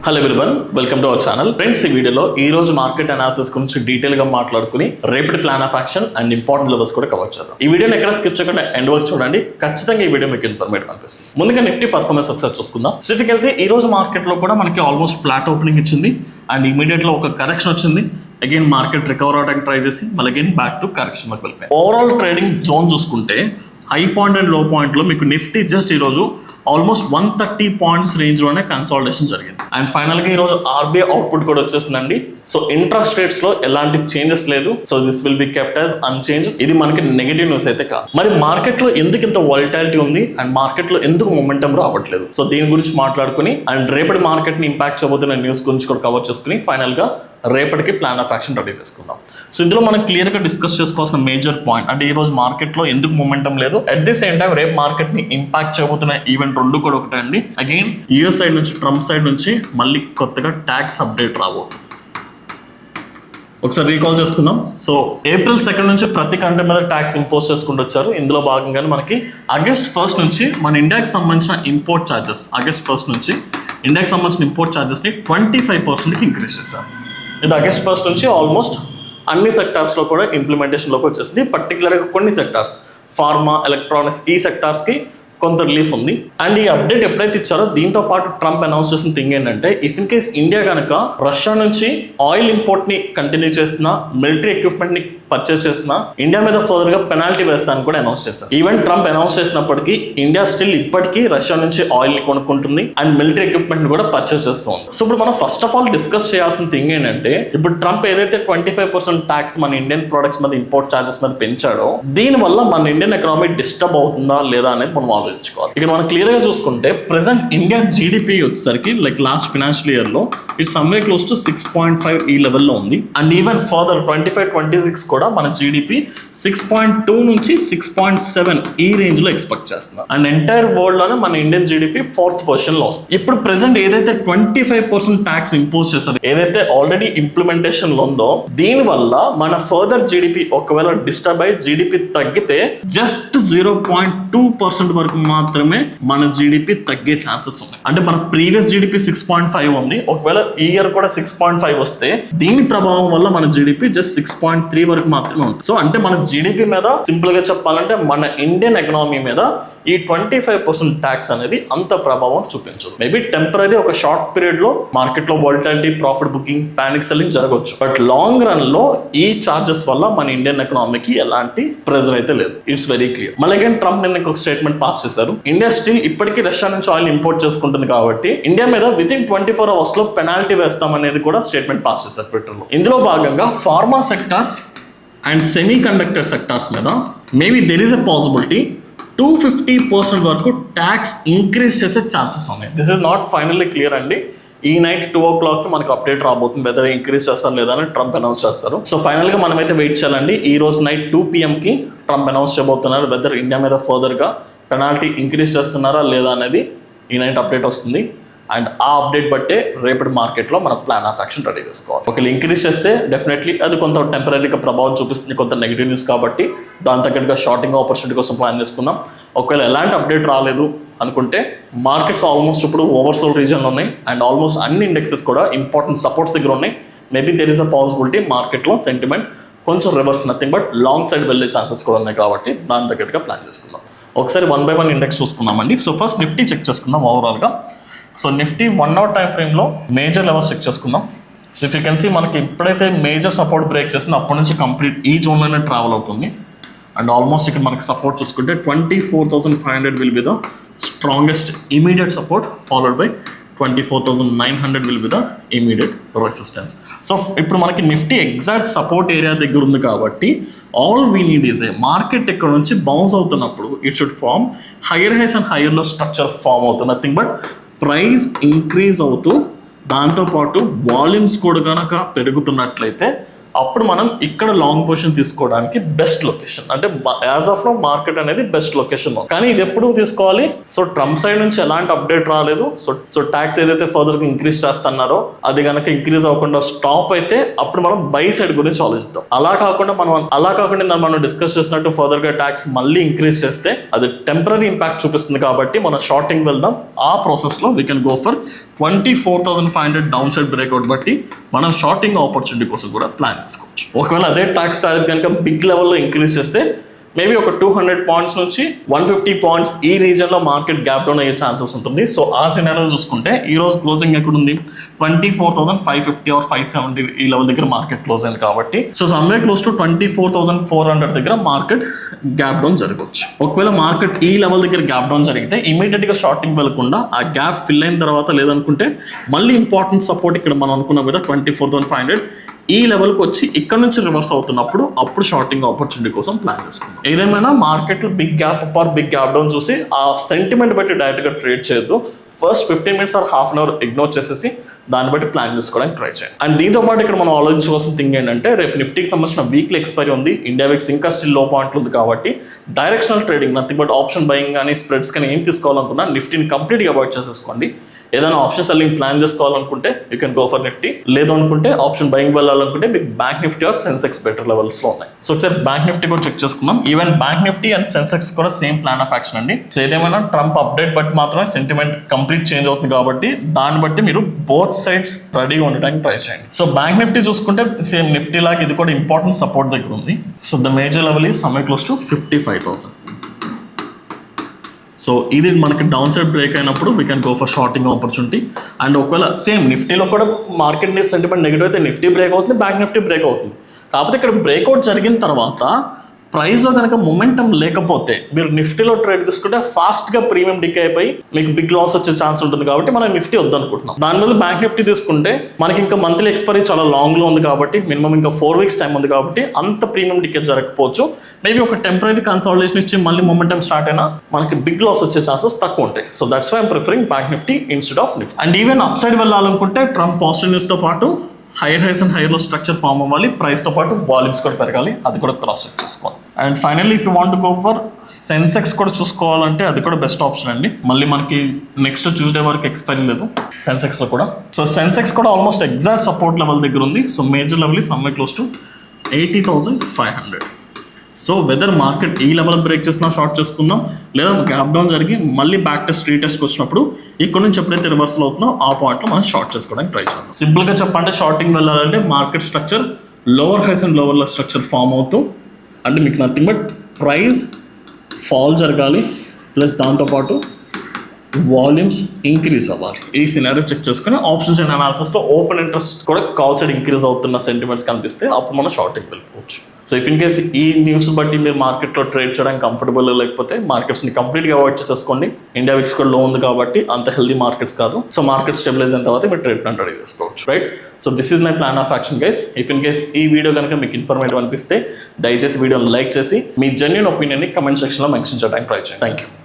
Hello everyone, welcome to our channel. Friends, ఈ వీడియోలో ఈ రోజు మార్కెట్ అనాలిసిస్ గురించి డీటెయిల్ గా మాట్లాడుకుని రేపటి plan of action and important levels కూడా కవర్ చేద్దాం. ఈ వీడియోని ఎక్కడ స్కిప్ చేయకుండా ఎండ్ వరకు చూడండి. ఖచ్చితంగా ఈ వీడియో మీకు ఇన్ఫర్మేటివ్ అనిపిస్తుంది. ముందుగా నిఫ్టీ పర్ఫార్మెన్స్ ఒకసారి చూసుకుందాం. So if you can see ఈ రోజు మార్కెట్ లో కూడా మనకి ఆల్మోస్ట్ ఫ్లాట్ ఓపెనింగ్ ఇచ్చింది అండ్ ఇమీడియట్ లో ఒక కరెక్షన్ వచ్చింది. అగైన్ మార్కెట్ రికవర్ అవడానికి ట్రై చేసి మళ్ళీ అగైన్ బ్యాక్ టు కరెక్షన్ లోకి వెళ్ళిపోయింది. ఓవరాల్ ట్రేడింగ్ జోన్ చూసుకుంటే high point and low point లో మీకు నిఫ్టీ జస్ట్ ఈ రోజు ఆల్మోస్ట్ 130 పాయింట్స్ రేంజ్ లోనే కన్సాలిడేషన్ జరిగింది. అండ్ ఫైనల్ గా ఈ రోజు ఆర్బీఐ అవుట్పుట్ కూడా వచ్చేసిందండి. సో ఇంట్రెస్ట్ రేట్స్ లో ఎలాంటి చేంజెస్ లేదు. So this will be kept as unchanged. ఇది మనకి నెగటివ్ న్యూస్ అయితే కాదు. మరి మార్కెట్ లో ఎందుకు ఇంత వాలిటాలిటీ ఉంది అండ్ మార్కెట్ లో ఎందుకు మొమెంటం రావట్లేదు, సో దీని గురించి మాట్లాడుకుని అండ్ రేపటి మార్కెట్ ని ఇంపాక్ట్ చేయబోతున్న న్యూస్ గురించి కూడా కవర్ చేసుకుని ఫైనల్ గా రేపటికి ప్లాన్ ఆఫ్ యాక్షన్ రెడీ చేసుకుందాం. సో ఇందులో మనం క్లియర్ గా డిస్కస్ చేసుకోవాల్సిన మేజర్ పాయింట్ అంటే ఈ రోజు మార్కెట్ లో ఎందుకు మొమెంటం లేదు, అట్ ది సేమ్ టైం రేపు మార్కెట్ ని ఇంపాక్ట్ చేయబోతున్న ఈవెంట్ రెండు కూడా ఒకటే అండి. అగైన్ యూఎస్ సైడ్ నుంచి ట్రంప్ సైడ్ నుంచి మళ్ళీ కొత్తగా ట్యాక్స్ అప్డేట్ రాబోతుంది. ఒకసారి రీకాల్ చేసుకుందాం. సో ఏప్రిల్ 2 నుంచి ప్రతి కంట్రీ మీద ట్యాక్స్ ఇంపోజ్ చేసుకుంటూ వచ్చారు. ఇందులో భాగంగానే మనకి ఆగస్ట్ 1 నుంచి మన ఇండియాకి సంబంధించిన ఇంపోర్ట్ ఛార్జెస్ ఆగస్ట్ 1 నుంచి ఇండియాకి సంబంధించిన ఇంపోర్ట్ ఛార్జెస్ ని 25% ఇంక్రీజ్ చేశారు. ఇది ఆగస్ట్ 1 నుంచి ఆల్మోస్ట్ అన్ని సెక్టార్స్లో కూడా ఇంప్లిమెంటేషన్లోకి వచ్చేసింది. పర్టికులర్గా కొన్ని సెక్టార్స్ ఫార్మా, ఎలక్ట్రానిక్స్ ఈ సెక్టార్స్కి కొంత రిలీఫ్ ఉంది. అండ్ ఈ అప్డేట్ ఎప్పుడైతే ఇచ్చారో దీంతో పాటు ట్రంప్ అనౌన్స్ చేసిన థింగ్ ఏంటంటే ఇఫ్ ఇన్ కేస్ ఇండియా కనుక రష్యా నుంచి ఆయిల్ ఇంపోర్ట్ ని కంటిన్యూ చేస్తున్నా, మిలిటరీ ఎక్విప్మెంట్ ని పర్చేస్ చేసిన ఇండియా మీద ఫర్దర్ గా పెనాల్టీ వేస్తానని కూడా అనౌన్స్ చేశారు. ఈవెన్ ట్రంప్ అనౌన్స్ చేసినప్పటికీ ఇండియా స్టిల్ ఇప్పటికీ రష్యా నుంచి ఆయిల్ ని కొనుక్కుంటుంది అండ్ మిలిటరీ ఎక్విప్మెంట్ ని కూడా పర్చేస్ చేస్తూ ఉంది. సో ఇప్పుడు మనం ఫస్ట్ ఆఫ్ ఆల్ డిస్కస్ చేయాల్సిన థింగ్ ఏంటంటే ఇప్పుడు ట్రంప్ ఏదైతే 25% ట్యాక్స్ మన ఇండియన్ ప్రొడక్ట్స్ మీద ఇంపోర్ట్ ఛార్జెస్ మీద పెంచాడో దీని వల్ల మన ఇండియన్ ఎకనామీ డిస్టర్బ్ అవుతుందా లేదా అనేది మనం ఆలోచించుకోవాలి. ఇక్కడ మనం క్లియర్ గా చూసుకుంటే ప్రెసెంట్ ఇండియా జీడిపి వచ్చేసరికి లైక్ లాస్ట్ ఫైనాన్షియల్ ఇయర్ లో ఇట్ సమ్వే క్లోజ్ టు 6.5 ఈ లెవెల్లో ఉంది. అండ్ ఈవెన్ ఫర్దర్ 25-26 కూడా మన జీడిపి 6.2 నుంచి 6.7 ఈ రేంజ్ లో ఎక్స్పెక్ట్ చేస్తున్నాం. అండ్ ఎంటైర్ వరల్డ్ లోనే మన ఇండియన్ జీడిపి 4th పొజిషన్ లో ఉంది. ఇప్పుడు ప్రెసెంట్ ఏదైతే 25% ట్యాక్స్ ఇంపోజ్ చేస్తారు, ఏదైతే ఆల్రెడీ ఇంప్లిమెంటేషన్ లో ఉందో దీని వల్ల మన ఫర్దర్ జీడిపి ఒకవేళ డిస్టర్బ్ అయ్యి జీడిపి తగ్గితే జస్ట్ 0.2% వరకు మాత్రమే మన జీడిపి తగ్గే ఛాన్సెస్ ఉన్నాయి. అంటే మన ప్రీవియస్ జీడిపి 6.5 ఉంది, ఒకవేళ ఈ ఇయర్ కూడా 6.5 వస్తే దీని ప్రభావం వల్ల మన జీడిపి జస్ట్ 6.3 వరకు మాత్రమే ఉంది. సో అంటే మన జీడిపి మీద సింపుల్ గా చెప్పాలంటే మన ఇండియన్ ఎకనామీ మీద ఈ 25% ట్యాక్స్ అనేది అంత ప్రభావం చూపించదు. మేబీ టెంపరీ ఒక షార్ట్ పీరియడ్ లో మార్కెట్ లో వాలిటాలిటీ, ప్రాఫిట్ బుకింగ్, పానిక్ సెల్లింగ్ జరగవచ్చు. బట్ లాంగ్ రన్ లో ఈ చార్జెస్ వల్ల మన ఇండియన్ ఎకనామీకి ఎలాంటి ప్రెజర్ అయితే లేదు. It's very clear. మళ్ళీ అగైన్ ట్రంప్ నిన్న ఒక స్టేట్మెంట్ పాస్ చేశారు. ఇండియా స్టిల్ ఇప్పటికీ రష్యా నుంచి ఆయిల్ ఇంపోర్ట్ చేసుకుంటుంది కాబట్టి ఇండియా మీద వితిన్ 24 hours లో పెనాల్టీ వేస్తాం అనేది కూడా స్టేట్మెంట్ పాస్ చేశారు ట్విట్టర్ లో. ఇందులో భాగంగా pharma sectors and semiconductor sectors మీద maybe there is a possibility 250% వరకు ట్యాక్స్ ఇంక్రీజ్ చేసే ఛాన్సెస్ ఉన్నాయి. This is not finally clear అండి. ఈ నైట్ 2 o'clock మనకు అప్డేట్ రాబోతుంది వెదర్ ఇంక్రీజ్ చేస్తారు లేదా అని ట్రంప్ అనౌన్స్ చేస్తారు. సో ఫైనల్ గా మనమైతే వెయిట్ చేయాలండి. ఈ రోజు నైట్ 2 PM కి ట్రంప్ అనౌన్స్ చేయబోతున్నారు వెదర్ ఇండియా మీద ఫర్దర్ గా పెనాల్టీ ఇంక్రీజ్ చేస్తున్నారా లేదా అనేది ఈ నైట్ అప్డేట్ వస్తుంది. అండ్ ఆ అప్డేట్ బట్టే రేపటి మార్కెట్లో మన ప్లాన్ ఆఫ్ యాక్షన్ రెడీ చేసుకోవాలి. ఒకవేళ ఇంక్రీజ్ చేస్తే డెఫినెట్లీ అది కొంత టెంపరీగా ప్రభావం చూపిస్తుంది, కొంత నెగిటివ్ న్యూస్ కాబట్టి దాని తగ్గట్టుగా షార్టింగ్ ఆపర్చునిటీ కోసం ప్లాన్ చేసుకుందాం. ఒకవేళ ఎలాంటి అప్డేట్ రాలేదు అనుకుంటే మార్కెట్స్ ఆల్మోస్ట్ ఇప్పుడు ఓవర్సోల్డ్ రీజన్లో ఉన్నాయి అండ్ ఆల్మోస్ట్ అన్ని ఇండెక్సెస్ కూడా ఇంపార్టెంట్ సపోర్ట్స్ దగ్గర ఉన్నాయి. Maybe there is a possibility మార్కెట్లో సెంటిమెంట్ కొంచెం reverse, nothing but long side వెళ్ళే ఛాన్సెస్ కూడా ఉన్నాయి కాబట్టి దాని తగ్గట్టుగా ప్లాన్ చేసుకుందాం. ఒకసారి 1 by 1 ఇండెక్స్ చూసుకుందామండి. సో ఫస్ట్ నిఫ్టీ చెక్ చేసుకుందాం ఓవరాల్గా. సో నిఫ్టీ 1 hour టైం ఫ్రేమ్లో మేజర్ లెవెల్స్ చెక్ చేసుకుందాం. So if you can see మనకి ఎప్పుడైతే మేజర్ సపోర్ట్ బ్రేక్ చేస్తుందో అప్పటి నుంచి కంప్లీట్ ఈ జోన్లోనే ట్రావెల్ అవుతుంది. అండ్ ఆల్మోస్ట్ ఇక్కడ మనకి సపోర్ట్ చూసుకుంటే 24,500 will be the strongest immediate support, followed by 24,900 will be the immediate resistance. So ఇప్పుడు మనకి నిఫ్టీ ఎగ్జాక్ట్ సపోర్ట్ ఏరియా దగ్గర ఉంది కాబట్టి all we need is a market ఇక్కడ నుంచి బౌన్స్ అవుతున్నప్పుడు it should form higher highs and హైయర్లో స్ట్రక్చర్ ఫార్మ్ అవుతుంది. నథింగ్ బట్ ప్రైస్ ఇంక్రీజ్ అవుతూ దాంతోపాటు వాల్యూమ్స్ కూడా కనుక పెరుగుతున్నట్లయితే అప్పుడు మనం ఇక్కడ లాంగ్ పొజిషన్ తీసుకోవడానికి బెస్ట్ లొకేషన్. అంటే యాజ్ ఆఫ్ నౌ మార్కెట్ అనేది బెస్ట్ లొకేషన్. కానీ ఇది ఎప్పుడు తీసుకోవాలి? సో ట్రంప్ సైడ్ నుంచి ఎలాంటి అప్డేట్ రాలేదు. సో ట్యాక్స్ ఏదైతే ఫర్దర్ గా ఇంక్రీజ్ చేస్తున్నారో అది కనుక ఇంక్రీజ్ అవ్వకుండా స్టాప్ అయితే అప్పుడు మనం బై సైడ్ గురించి ఆలోచిద్దాం. అలా కాకుండా మనం డిస్కస్ చేసినట్టు ఫర్దర్ గా ట్యాక్స్ మళ్ళీ ఇంక్రీజ్ చేస్తే అది టెంపరీ ఇంపాక్ట్ చూపిస్తుంది కాబట్టి మనం షార్టింగ్ వెళ్దాం. ఆ ప్రాసెస్ లో we can go for 24,500 down side breakout బట్టి మనం షార్టింగ్ ఆపర్చునిటీ కోసం కూడా ప్లాన్ చేసుకోవచ్చు. ఒకవేళ అదే టాక్స్ టార్గెట్ కనుక బిగ్ లెవెల్లో ఇంక్రీజ్ చేస్తే మేబీ ఒక 200 పాయింట్స్ నుంచి 150 పాయింట్స్ ఈ రీజన్లో మార్కెట్ గ్యాప్ డౌన్ అయ్యే ఛాన్సెస్ ఉంటుంది. సో ఆ సినారియో చూసుకుంటే ఈ రోజు క్లోజింగ్ ఎక్కడ ఉంది, 24,550 ఆర్ 570 ఈ లెవెల్ దగ్గర మార్కెట్ క్లోజ్ అయింది కాబట్టి సో సమ్వే క్లోజ్ టు 24,400 దగ్గర మార్కెట్ గ్యాప్ డౌన్ జరగవచ్చు. ఒకవేళ మార్కెట్ ఈ లెవెల్ దగ్గర గ్యాప్ డౌన్ జరిగితే ఇమీడియట్ గా షార్టింగ్ వెళ్ళకుండా ఆ గ్యాప్ ఫిల్ అయిన తర్వాత లేదనుకుంటే మళ్ళీ ఇంపార్టెంట్ సపోర్ట్ ఇక్కడ మనం అనుకున్నాం కదా 24,500 ఈ లెవెల్కి వచ్చి ఇక్కడ నుంచి రివర్స్ అవుతున్నప్పుడు అప్పుడు షార్టింగ్ ఆపర్చునిటీ కోసం ప్లాన్ చేసుకుందాం. ఏదేమైనా మార్కెట్లో big gap up or big gap down చూసి ఆ సెంటిమెంట్ బట్టి డైరెక్ట్గా ట్రేడ్ చేయొద్దు. First 15 minutes or half an hour ignore చేసేసి దాన్ని బట్టి ప్లాన్ చేసుకోవడానికి ట్రై చేయండి. అండ్ దీంతో పాటు ఇక్కడ మనం ఆలోచించవలసిన థింగ్ ఏంటంటే రేపు నిఫ్టీకి సంబంధించిన వీక్లీ ఎక్స్పైరీ ఉంది, ఇండియా విక్స్ ఇంకా స్టిల్ లో పాయింట్లు ఉంది కాబట్టి directional trading nothing but option buying కానీ స్ప్రెడ్స్ కానీ ఏం తీసుకోవాలనుకున్నా నిఫ్టీని కంప్లీట్గా అవాయిడ్ చేసేసుకోండి. ఏదైనా ఆప్షన్ సెల్లింగ్ ప్లాన్ చేసుకోవాలనుకుంటే you can go for Nifty, లేదు అనుకుంటే ఆప్షన్ బయింగ్ వెళ్ళాలనుకుంటే మీకు Bank Nifty or Sensex better లెవెల్స్లో ఉన్నాయి. సో ఒకసారి బ్యాంక్ నిఫ్టీ కూడా చెక్ చేసుకుందాం. Even Bank Nifty and Sensex కూడా సేమ్ ప్లాన్ ఆఫ్ యాక్షన్ అండి. సో ఏదేమైనా ట్రంప్ అప్డేట్ బట్టి మాత్రమే సెంటిమెంట్ కంప్లీట్ చేంజ్ అవుతుంది కాబట్టి దాన్ని బట్టి మీరు బోత్ సైడ్స్ రెడీగా ఉండడానికి ట్రై చేయండి. సో బ్యాంక్ నిఫ్టీ చూసుకుంటే సేమ్ నిఫ్టీ లాగా ఇది కూడా ఇంపార్టెంట్ సపోర్ట్ దగ్గర ఉంది. So the major level is someway close to 55,000. So ఇది మనకి డౌన్ సైడ్ బ్రేక్ అయినప్పుడు we can go for shorting opportunity. And ఒకవేళ సేమ్ నిఫ్టీలో కూడా మార్కెట్ సెంటిమెంట్ నెగిటివ్ అయితే నిఫ్టీ బ్రేక్ అవుతుంది, బ్యాంక్ నిఫ్టీ బ్రేక్ అవుతుంది. కాకపోతే ఇక్కడ బ్రేక్అవుట్ జరిగిన తర్వాత ప్రైస్లో కనుక మొమెంటం లేకపోతే మీరు నిఫ్టీలో ట్రేడ్ తీసుకుంటే ఫాస్ట్గా ప్రీమియం డిక్ అయిపోయి మీకు బిగ్ లాస్ వచ్చే ఛాన్స్ ఉంటుంది కాబట్టి మనం నిఫ్టీ వద్దనుకుంటున్నాం. దాని మీద బ్యాంక్ నిఫ్టీ తీసుకుంటే మనకి ఇంకా మంత్లీ ఎక్స్పైరీ చాలా లాంగ్లో ఉంది కాబట్టి మినిమం ఇంకా 4 వీక్స్ టైం ఉంది కాబట్టి అంత ప్రీమియం డిక్ జరగకపోవచ్చు. మేబీ ఒక టెంపరీ కన్సాలిడేషన్ ఇచ్చి మళ్ళీ మొమెంటం స్టార్ట్ అయినా మనకి బిగ్ లాస్ వచ్చే ఛాన్సెస్ తక్కువ ఉంటాయి. So that's why I'm preferring bank Nifty instead of Nifty. And even upside వెళ్ళాలనుకుంటే ట్రంప్ పాజిటివ్ న్యూస్తో పాటు హైయర్ హైస్ అండ్ హైయర్లో స్ట్రక్చర్ ఫామ్ అవ్వాలి, ప్రైస్తో పాటు వాల్యూమ్స్ కూడా పెరగాలి, అది కూడా క్రాస్ చెక్ చేసుకోవాలి. And finally if you want go for Sensex కూడా చూసుకోవాలంటే అది కూడా బెస్ట్ ఆప్షన్ అండి. మళ్ళీ మనకి నెక్స్ట్ ట్యూస్డే వరకు ఎక్స్పైరీ లేదు సెన్సెక్స్లో కూడా. సో సెన్సెక్స్ కూడా ఆల్మోస్ట్ ఎగ్జాక్ట్ సపోర్ట్ లెవెల్ దగ్గర ఉంది. So major level someway close to 80,500. So whether market ఈ లెవెల్ బ్రేక్ చేసినా షార్ట్ చేసుకుందాం, లేదా గ్యాప్ డౌన్ జరిగి మళ్ళీ బ్యాక్ టెస్ట్ రీటెస్ట్కి వచ్చినప్పుడు ఇక్కడ నుంచి ఎప్పుడైతే రివర్సల్ అవుతుందో ఆ పాయింట్లో మనం షార్ట్ చేసుకోవడానికి ట్రై చేద్దాం. సింపుల్గా చెప్పంటే షార్టింగ్ వెళ్ళాలంటే market structure lower highs and lower structure form అవుతూ అంటే మీకు నథింగ్ బట్ ప్రైస్ ఫాల్ జరగాలి ప్లస్ దాంతోపాటు వాల్యూమ్స్ ఇంక్రీజ్ అవ్వాలి. ఈ సినారియో చెక్ చేసుకుని ఆప్షన్స్ అండ్ అనాలిసిస్లో ఓపెన్ ఇంట్రెస్ట్ కూడా కాల్ సైడ్ ఇంక్రీజ్ అవుతున్న సెంటిమెంట్స్ కనిపిస్తే అప్పుడు మనం షార్టింగ్ వెళ్ళిపోవచ్చు. సో ఇఫ్ ఇన్ కేస్ ఈ న్యూస్ బట్టి మీరు మార్కెట్లో ట్రేడ్ చేయడానికి కంఫర్టబుల్ లేకపోతే మార్కెట్స్ని కంప్లీట్గా అవాయిడ్ చేసేసుకోండి. ఇండియా విక్స్ కూడా లో ఉంది కాబట్టి అంత హెల్దీ మార్కెట్స్ కాదు. సో మార్కెట్ స్టెబిలైజ్ అయిన తర్వాత మీరు ట్రేడ్ ప్లాన్ రెడీ చేసుకోవచ్చు, right? So this is my plan of action guys. If in case ఈ వీడియో కనుక మీకు ఇన్ఫర్మేటివ్ అనిపిస్తే దయచేసి వీడియోని లైక్ చేసి మీ జెన్యూన్ ఒపీనియన్ని కమెంట్ సెక్షన్లో మెన్షన్ చేయడానికి ట్రై చేయండి. Thank you.